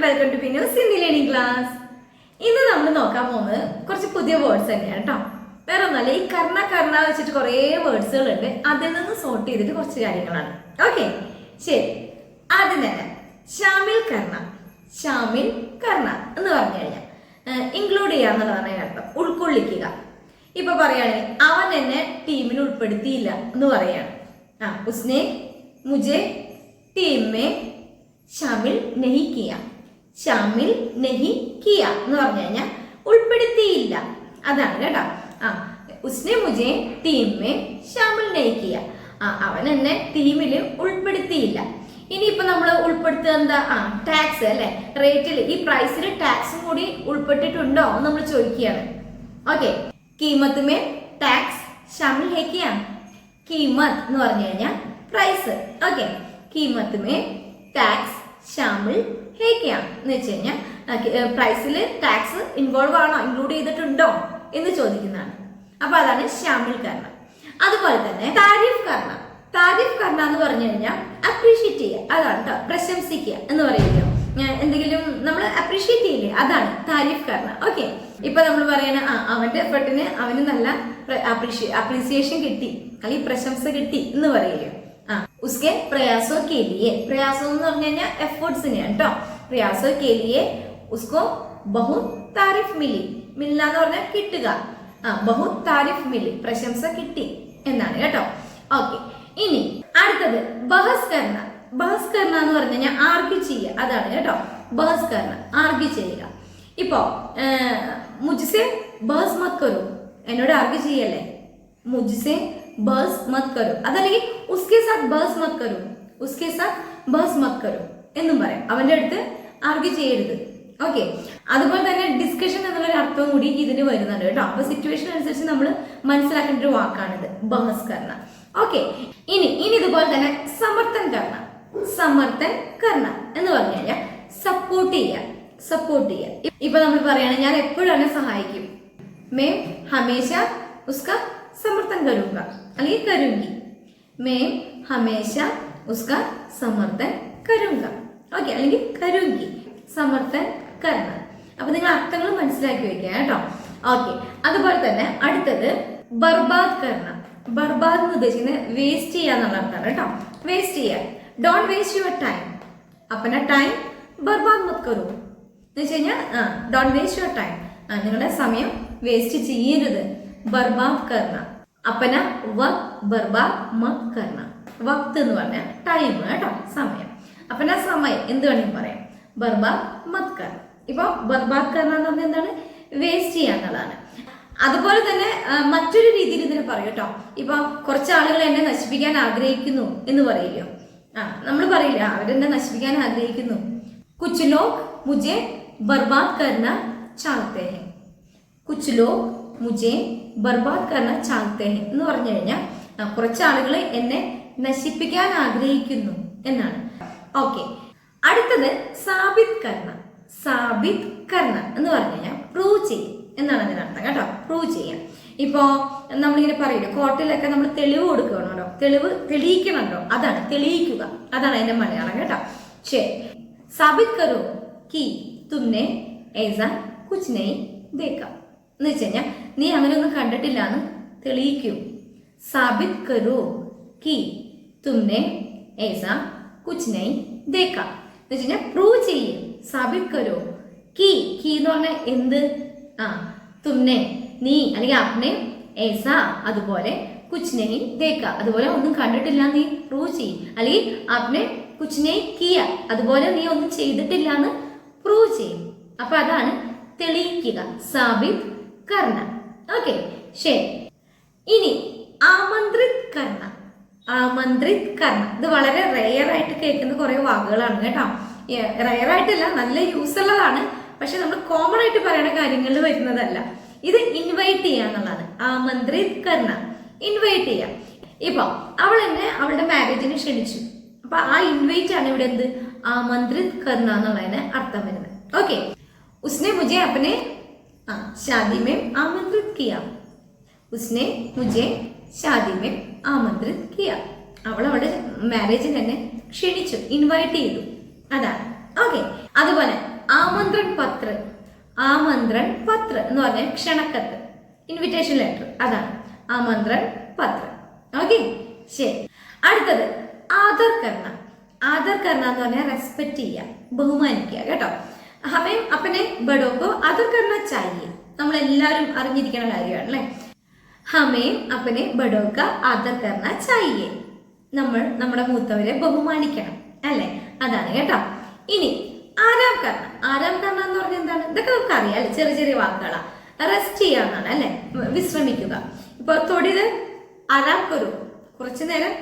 Welcome to Pinnoos Hindi learning class. ഇന്ന് നമ്മൾ നോക്കാൻ പോകുന്നത് കുറച്ച് പുതിയ വേർഡ്സ് തന്നെയാണ് കേട്ടോ. വേറെ ഒന്നല്ല, ഈ കർണ വെച്ചിട്ട് കുറേ വേർഡ്സുകളുണ്ട്, അതിൽ നിന്ന് സോർട്ട് ചെയ്തിട്ട് കുറച്ച് കാര്യങ്ങളാണ്. ഓക്കെ, ശരി. ആദ്യം തന്നെ ഷാമിൽ കർണ എന്ന് പറഞ്ഞു കഴിഞ്ഞാൽ ഇൻക്ലൂഡ് ചെയ്യുക എന്നുള്ളതാണ് അതിനർത്ഥം, ഉൾക്കൊള്ളിക്കുക. ഇപ്പൊ പറയുകയാണെങ്കിൽ അവൻ എന്നെ ടീമിൽ ഉൾപ്പെടുത്തിയില്ല എന്ന് പറയാണ്. ഉസ്നെ മുझे ടീം में ഷാമിൽ നഹി കിയ എന്ന് പറഞ്ഞു കഴിഞ്ഞാൽ ഉൾപ്പെടുത്തിയില്ല, അതാണ് കേട്ടോ. ഉസ്നെ മുझे ടീം में ഷാമിൽ നഹി കിയ, അവൻ എന്നെ ടീമിൽ ഉൾപ്പെടുത്തിയില്ല. ഇനിയിപ്പോ നമ്മൾ ഉൾപ്പെടുത്തുക എന്താ? ടാക്സ് അല്ലെ, റേറ്റിൽ ഈ പ്രൈസിൽ ടാക്സും കൂടി ഉൾപ്പെട്ടിട്ടുണ്ടോ എന്ന് നമ്മൾ ചോദിക്കുകയാണ്. ഓക്കെ, കീമത്ത് മേ ടാക്സ് ഷാമിൽ ഹേ കിയ. കീമത്ത് എന്ന് പറഞ്ഞു കഴിഞ്ഞാൽ price. Okay, കീമത്ത് may tax Shamil ഹേ കിയ എന്ന് വെച്ച് കഴിഞ്ഞാൽ പ്രൈസിൽ ടാക്സ് ഇൻവോൾവ് ആണോ, ഇൻക്ലൂഡ് ചെയ്തിട്ടുണ്ടോ എന്ന് ചോദിക്കുന്നതാണ്. അപ്പൊ അതാണ് ഷാമിൽ കർണ. അതുപോലെ തന്നെ താരിഫ് കർണ എന്ന് പറഞ്ഞു കഴിഞ്ഞാൽ അപ്രീഷിയേറ്റ് ചെയ്യുക, അതാണ് കേട്ടോ. പ്രശംസിക്കുക എന്ന് പറയുമല്ലോ, എന്തെങ്കിലും നമ്മൾ അപ്രീഷിയേറ്റ് ചെയ്യില്ലേ, അതാണ് താരിഫ് കർണ. ഓക്കെ, ഇപ്പൊ നമ്മൾ പറയണ അവന്റെ എഫർട്ടിന് അവന് നല്ല അപ്രീസിയേഷൻ കിട്ടി, അല്ലെങ്കിൽ പ്രശംസ കിട്ടി എന്ന് പറയില്ലേ. ഉസ്കെ പ്രയാസോ കെ ലിയെ, പ്രയാസം എന്ന് പറഞ്ഞു കഴിഞ്ഞാൽ എഫേർട്സിനെയാണ് കേട്ടോ. പ്രയാസോ കെ ലിയെ ഉസ്കോ ബഹുത് താരിഫ് മിലി. മില്ല എന്ന് പറഞ്ഞാൽ കിട്ടുക, ബഹുത് താരിഫ് മിലി, പ്രശംസ കിട്ടി എന്നാണ് കേട്ടോ. ഓക്കെ, ഇനി അടുത്തത് ബഹസ് കർണ എന്ന് പറഞ്ഞു കഴിഞ്ഞാൽ ആർഗ്യൂ ചെയ്യുക, അതാണ് കേട്ടോ. ബഹസ് കർണ, ആർഗ്യൂ ചെയ്യുക. ഇപ്പോ മുജ്സെ ബഹസ് മത് കരോ, എന്നോട് ആർഗ്യൂ ചെയ്യല്ലേ, മുജ്സെ ബഹസ് മത് കരോ, അതല്ലെങ്കിൽ ഉസ്കെ സാത്ത് ബഹസ് മത് കരോ എന്നും പറയാം. അവന്റെ അടുത്ത് ആർഗ്യൂ ചെയ്യരുത്. ഓക്കെ, അതുപോലെ തന്നെ ഡിസ്കഷൻ എന്നുള്ളൊരു അർത്ഥവും കൂടി ഇതിന് വരുന്നുണ്ട് കേട്ടോ. അപ്പൊ സിറ്റുവേഷൻ അനുസരിച്ച് നമ്മൾ മനസ്സിലാക്കേണ്ട ഒരു വാക്കാണിത്, ബഹസ് കർണ. ഓക്കെ, ഇനി ഇതുപോലെ തന്നെ സമർത്ഥൻ കർണ എന്ന് പറഞ്ഞു കഴിഞ്ഞാൽ സപ്പോർട്ട് ചെയ്യുക. ഇപ്പൊ നമ്മൾ പറയാണ്, ഞാൻ എപ്പോഴും അവനെ സഹായിക്കും. മേ ഹമേശ ഉസ്ക സമർത്ഥൻ കരൂംഗ, അല്ലെങ്കിൽ കരൂംഗി. മേ ഹമേശ ഉസ്ക സമർത്ഥൻ കരൂംഗ. ഓക്കെ, അല്ലെങ്കിൽ കരൂംഗി, സമർത്ഥൻ കർണ. അപ്പൊ നിങ്ങൾ അർത്ഥങ്ങൾ മനസ്സിലാക്കി വെക്കുക കേട്ടോ. ഓക്കെ, അതുപോലെ തന്നെ അടുത്തത് ബർബാദ് കർണ. ബർബാദ് എന്ന് ഉദ്ദേശിക്കുന്നത് വേസ്റ്റ് ചെയ്യുക എന്നുള്ള അർത്ഥമാണ് കേട്ടോ. വേസ്റ്റ് ചെയ്യുക, ഡോണ്ട് വേസ്റ്റ് യുവർ ടൈം, അപ്പന ടൈം ബർബാദ് മത് കരോ എന്ന് വെച്ച് കഴിഞ്ഞാൽ ഡോണ്ട് വേസ്റ്റ് യുവർ ടൈം, നിങ്ങളുടെ സമയം വേസ്റ്റ് ചെയ്യരുത്. ബർബാദ് കർണ, അപ്പന ബർബാദ് മത് കർണ. വക്ത് എന്ന് പറഞ്ഞാൽ ടൈം കേട്ടോ, സമയം. അപ്പന സമയം എന്ത് വേണമെങ്കിലും പറയാം, ബർബാദ് മത് കർണ. ഇപ്പൊ ബർബാദ് കർണ എന്ന് പറഞ്ഞാൽ എന്താണ്? വേസ്റ്റ് ചെയ്യുക എന്നുള്ളതാണ്. അതുപോലെ തന്നെ മറ്റൊരു രീതിയിൽ ഇതിനെ പറയും കേട്ടോ. ഇപ്പൊ കുറച്ച് ആളുകൾ എന്നെ നശിപ്പിക്കാൻ ആഗ്രഹിക്കുന്നു എന്ന് പറയില്ലോ. നമ്മൾ പറയില്ല, അവരെന്നെ നശിപ്പിക്കാൻ ആഗ്രഹിക്കുന്നു. കുച്ച് ലോഗ് മുझे ബർബാദ് കർണ ചാഹത്തെ ഹൈ. കുച്ച് ലോഗ് മുझे ബർബാദ് കർണ ചാഹത്തെ ഹൈ എന്ന് പറഞ്ഞു കഴിഞ്ഞാൽ കുറച്ച് ആളുകൾ എന്നെ നശിപ്പിക്കാൻ ആഗ്രഹിക്കുന്നു എന്നാണ്. ഓക്കെ, അടുത്തത് സാബിത് കർണ എന്ന് പറഞ്ഞു കഴിഞ്ഞാൽ പ്രൂവ് ചെയ്യും എന്നാണ് അതിനർത്ഥം കേട്ടോ. പ്രൂവ് ചെയ്യാം. ഇപ്പോ നമ്മളിങ്ങനെ പറയില്ലേ, കോർട്ടിലൊക്കെ നമ്മൾ തെളിവ് കൊടുക്കണമല്ലോ, തെളിയിക്കണമല്ലോ, അതാണ് തെളിയിക്കുക, അതാണ് അതിന്റെ മലയാളം കേട്ടോ. ശരി, സാബിത് കരോ കി തുമ്നെ ഏസാ കുച്ച് നഹീ ദേഖാ എന്ന് വെച്ച് കഴിഞ്ഞാൽ നീ അങ്ങനെയൊന്നും കണ്ടിട്ടില്ല എന്ന് തെളിയിക്കൂ. സാബിത് കരോ കി തുമ്നെ ഏസാ കുച്ച് നഹീ ദേഖാ എന്ന് വെച്ച് കഴിഞ്ഞാൽ പ്രൂവ് ചെയ്യും. സാബിത് കരോ കി എന്ന് പറഞ്ഞാൽ എന്ത്? തുമ്നെ നീ, അല്ലെങ്കിൽ ആപ്നെ, ഏസാ അതുപോലെ, കുച്ച് നഹീ ദേഖ അതുപോലെ ഒന്നും കണ്ടിട്ടില്ല നീ പ്രൂവ് ചെയ്യും. അല്ലെങ്കിൽ ആപ്നെ കുച്ച് നഹീ കിയ അതുപോലെ നീ ഒന്നും ചെയ്തിട്ടില്ല എന്ന് പ്രൂവ് ചെയ്യും. അപ്പൊ അതാണ് തെളിയിക്കുക, സാബിത് കർണ. ഓക്കെ, ശരി. ഇനി ആമന്ത്രിത് കർണ. ഇത് വളരെ റെയർ ആയിട്ട് കേൾക്കുന്ന കുറെ വാക്കുകളാണ് കേട്ടോ. റെയർ ആയിട്ടല്ല, നല്ല യൂസ് ഉള്ളതാണ്, പക്ഷെ നമ്മൾ കോമൺ ആയിട്ട് പറയുന്ന കാര്യങ്ങളിൽ വരുന്നതല്ല. ഇത് ഇൻവൈറ്റ് ചെയ്യുക എന്നുള്ളതാണ്. ആമന്ത്രിത് കർണ, ഇൻവൈറ്റ് ചെയ്യാം. ഇപ്പൊ അവൾ എന്നെ അവളുടെ മാരേജിന് ക്ഷണിച്ചു, അപ്പൊ ആ ഇൻവൈറ്റ് ആണ് ഇവിടെ എന്ത്? ആമന്ത്രിത് കർണ എന്നുള്ളതിന് അർത്ഥം വരുന്നത്. ഓക്കെ, ഉസ്നെ മുझे अपने शादी में आमंत्रित किया. ഉസ്നെ മുझे शादी में आमंत्रित किया. അവൾ അവളുടെ മാരേജിന് എന്നെ ക്ഷണിച്ചു, ഇൻവൈറ്റ് ചെയ്തു, അതാണ്. ഓക്കെ, അതുപോലെ ആമന്ത്രൺ പത്ര, ആമന്ത്രൺ പത്ര എന്ന് പറഞ്ഞാൽ ക്ഷണക്കത്ത്, ഇൻവിറ്റേഷൻ ലെറ്റർ, അതാണ് ആമന്ത്രൺ പത്ര. ഓക്കെ, ശരി. അടുത്തത് ആദർ കർണ. ആദർ കർണ എന്ന് പറഞ്ഞാൽ റെസ്പെക്ട് ചെയ്യുക, ബഹുമാനിക്കുക കേട്ടോ. ഹമേം അപ്പനെ ബഡോക്കോ ആദർ കർണ ചാഹിയെ, നമ്മളെല്ലാവരും അറിഞ്ഞിരിക്കുന്ന കാര്യമാണ് അല്ലേ. ഹമേം അപ്പനെ ബഡോക്ക ആദർ കർണ ചാഹിയെ, നമ്മൾ നമ്മുടെ മൂത്തവരെ ബഹുമാനിക്കണം അല്ലേ, അതാണ് കേട്ടോ. ഇനി ആരാം കർണ. ആരാം കർണ എന്ന് പറഞ്ഞാൽ എന്താണ്? ഇതൊക്കെ നമുക്ക് അറിയാം അല്ലെ, ചെറിയ ചെറിയ വാക്കുകളാണ്. റെസ്റ്റ് ചെയ്യാന്നാണ് അല്ലെ, വിശ്രമിക്കുക. ഇപ്പൊ തൊടിത് ആരാം കരു, കുറച്ചു നേരം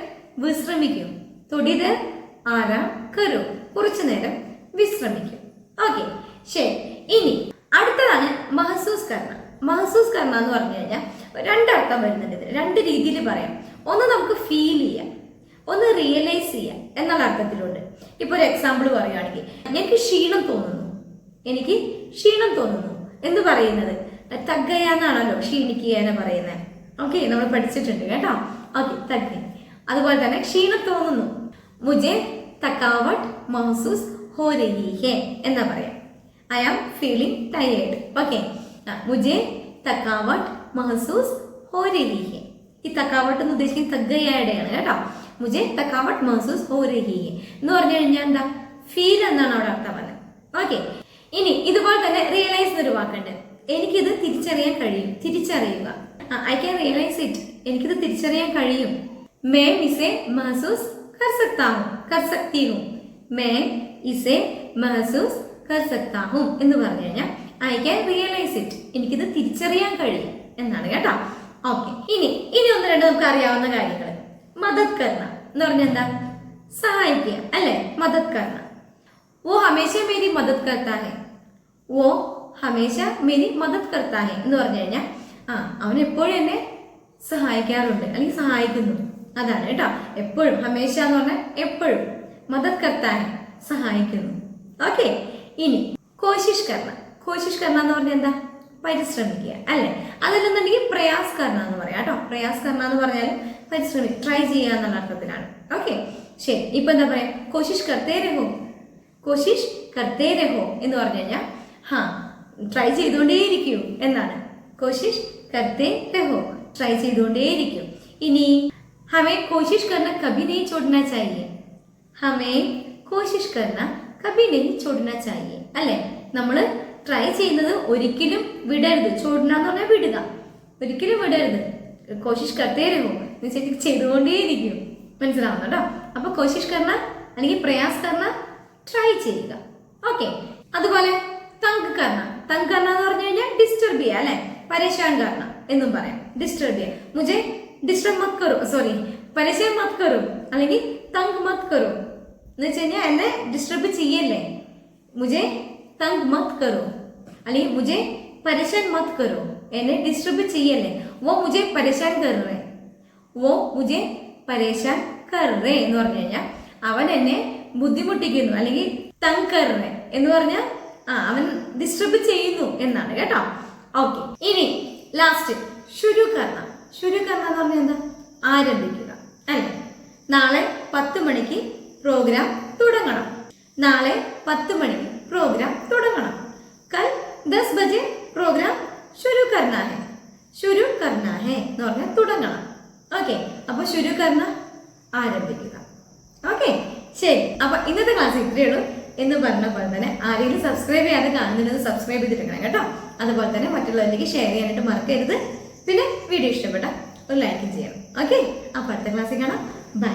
വിശ്രമിക്കും. തൊടിത് ആരാം കരു, കുറച്ചു നേരം വിശ്രമിക്കും. ഓക്കെ, ശരി. ഇനി അടുത്തതാണ് മഹസൂസ് കർണ. മഹസൂസ് കർണ എന്ന് പറഞ്ഞു കഴിഞ്ഞാൽ രണ്ടർത്ഥം വരുന്നുണ്ട് ഇതിന്, രണ്ട് രീതിയിൽ പറയാം. ഒന്ന് നമുക്ക് ഫീൽ ചെയ്യാം, ഒന്ന് റിയലൈസ് ചെയ്യാം എന്നുള്ള അർത്ഥത്തിലുണ്ട്. ഇപ്പൊ ഒരു എക്സാമ്പിൾ പറയുകയാണെങ്കിൽ, എനിക്ക് ക്ഷീണം തോന്നുന്നു, എനിക്ക് ക്ഷീണം തോന്നുന്നു എന്ന് പറയുന്നത് തഗ്ഗയാന്നാണല്ലോ ക്ഷീണിക്കുക എന്ന് പറയുന്നത്. ഓക്കെ, നമ്മൾ പഠിച്ചിട്ടുണ്ട് കേട്ടോ. ഓക്കെ, തഗ്ഗ. അതുപോലെ തന്നെ ക്ഷീണം തോന്നുന്നു, മുझे തക്കാവട്ട് മഹസൂസ് ഹോ രഹി ഹെ എന്നാ പറയാം. I am feeling tired. Okay, മുझे തക്കാവട്ട് മഹസൂസ് ഹോ രഹി ഹെ. ഈ തക്കാവട്ട് എന്ന് ഉദ്ദേശിക്കുന്നത് തഗ്ഗയാടെയാണ് കേട്ടോ. മുझे തക്കാവട്ട് മഹസൂസ് ഹോ രഹി ഹെ എന്ന് പറഞ്ഞു കഴിഞ്ഞാൽ എന്താ, ഫീൽ എന്നാണ് അവിടെ അർത്ഥം വന്നത്. ഓക്കെ, ഇനി ഇതുപോലെ തന്നെ റിയലൈസ് എന്നൊരു വാക്കുണ്ട്. എനിക്കിത് തിരിച്ചറിയാൻ കഴിയും, തിരിച്ചറിയുക. ഐ ക്യാൻ റിയലൈസ് ഇറ്റ്, എനിക്കിത് തിരിച്ചറിയാൻ കഴിയും. मैं इसे महसूस कर सकता हूँ, कर सकती हूँ. मैं इसे महसूस कर सकता हूँ എന്ന് പറഞ്ഞു കഴിഞ്ഞാൽ ഐ ക്യാൻ റിയലൈസ് ഇറ്റ്, എനിക്കിത് തിരിച്ചറിയാൻ കഴിയും എന്നാണ് കേട്ടോ. ഓക്കെ, ഇനി ഒന്ന് രണ്ട് നമുക്ക് അറിയാവുന്ന കാര്യങ്ങൾ. മദത് കർണ എന്ന് പറഞ്ഞാൽ എന്താ, സഹായിക്കുക അല്ലെ, മദത് കർണ. वो हमेशा मेरी मदद करता है, वो हमेशा मेरी मदद करता है എന്ന് പറഞ്ഞു കഴിഞ്ഞാൽ അവൻ എപ്പോഴും എന്നെ സഹായിക്കാറുണ്ട് അല്ലെങ്കിൽ സഹായിക്കുന്നു, അതാണ് കേട്ടോ. എപ്പോഴും, ഹമേശ എന്ന് പറഞ്ഞാൽ എപ്പോഴും, മദത് കർത്താ ഹെ സഹായിക്കുന്നു. ഓക്കെ, ഇനി കോശിഷ് കർണ. കോശിഷ് കർണ എന്ന് പറഞ്ഞാൽ എന്താ, പരിശ്രമിക്കുക അല്ലെ. അതല്ലെന്നുണ്ടെങ്കിൽ പ്രയാസ് കർണ എന്ന് പറയാം കേട്ടോ. പ്രയാസ് കർണ എന്ന് പറഞ്ഞാൽ പരിശ്രമിക്കുക, ട്രൈ ചെയ്യുക എന്നുള്ള അർത്ഥത്തിലാണ്. ഓക്കെ, ശരി. ഇപ്പൊ എന്താ പറയാ, കോശിഷ് കർത്തേ രഹോ, കോശിഷ് കർത്തേ രഹോ എന്ന് പറഞ്ഞു കഴിഞ്ഞാൽ ട്രൈ ചെയ്തുകൊണ്ടേയിരിക്കൂ എന്നാണ്. കോശിഷ് കർത്തേ രഹോ, ട്രൈ ചെയ്തുകൊണ്ടേയിരിക്കും. ഇനി हमें कोशिश करना कभी नहीं छोड़ना चाहिए, हमें कोशिश करना कभी नहीं छोड़ना चाहिए അല്ലെ. നമ്മൾ ട്രൈ ചെയ്യുന്നത് ഒരിക്കലും വിടരുത്. ചോടന എന്ന് പറഞ്ഞാൽ വിടുക, ഒരിക്കലും വിടരുത്. കോശിഷ് കർത്തേ രഹോ എന്ന് വെച്ചാൽ ചെയ്തുകൊണ്ടേയിരിക്കും, മനസ്സിലാവുന്നുണ്ടോ. അപ്പൊ കോശിഷ് കർണ അല്ലെങ്കിൽ പ്രയാസ് കർണ, ട്രൈ ചെയ്യുക. ഓക്കെ, അതുപോലെ തങ്ക് കർണ. തങ്ക് കർണ എന്ന് പറഞ്ഞു കഴിഞ്ഞാൽ ഡിസ്റ്റർബ് ചെയ്യുക അല്ലെ, പരേശാൻ കർണ എന്നും പറയാം. ഡിസ്റ്റർബ് ചെയ്യുക, മുझे ഡിസ്റ്റർബ് മത് കറോ, സോറി പരേശാൻ മത് കറോ അല്ലെങ്കിൽ തങ്ക് മത് കറോ എന്ന് വെച്ച് കഴിഞ്ഞാൽ എന്നെ ഡിസ്റ്റർബ് ചെയ്യല്ലേ. മുझे തങ്ക് മത് കറോ അല്ലെങ്കിൽ മുझे പരേശാൻ മത് കറോ, എന്നെ ഡിസ്റ്റർബ് ചെയ്യല്ലേ. वो मुझे परेशान कर रहे, वो मुझे परेशान कर रहे എന്ന് പറഞ്ഞു കഴിഞ്ഞാൽ അവൻ എന്നെ ബുദ്ധിമുട്ടിക്കുന്നു അല്ലെങ്കിൽ തങ്ക് കർ റേ എന്ന് പറഞ്ഞാൽ അവൻ ഡിസ്റ്റർബ് ചെയ്യുന്നു എന്നാണ് കേട്ടോ. ഓക്കെ, ഇനി ലാസ്റ്റ് ശുരു കർണ. ശുരു കർണ എന്ന് പറഞ്ഞാൽ എന്താ, ആരംഭിക്കുക അല്ലെ. നാളെ 10 മണിക്ക് പ്രോഗ്രാം തുടങ്ങണം, നാളെ 10 മണിക്ക് പ്രോഗ്രാം തുടങ്ങണം. കൽ 10 ബജെ പ്രോഗ്രാം ശുരു കർണ ഹെ, ശുരു കർണ ഹെ എന്ന് പറഞ്ഞാൽ തുടങ്ങണം. ഓക്കെ, അപ്പൊ ശുരു കർണ ആരംഭിക്കുക. ഓക്കെ, ശരി. അപ്പൊ ഇന്നത്തെ ക്ലാസ് ഇത്രയേ ഉള്ളൂ. എന്ന് പറഞ്ഞ പോലെ തന്നെ ആരെങ്കിലും സബ്സ്ക്രൈബ് ചെയ്യാതെ കാണുന്നുണ്ടെന്ന് സബ്സ്ക്രൈബ് ചെയ്തിരിക്കണം കേട്ടോ. അതുപോലെ തന്നെ മറ്റുള്ളവരിലേക്ക് ഷെയർ ചെയ്യാനായിട്ട് മറക്കരുത്. പിന്നെ വീഡിയോ ഇഷ്ടപ്പെട്ട ഒരു ലൈക്ക് ചെയ്യണം. ഓക്കെ, അപ്പോൾ അടുത്ത ക്ലാസ്സിൽ കാണാം. ബൈ.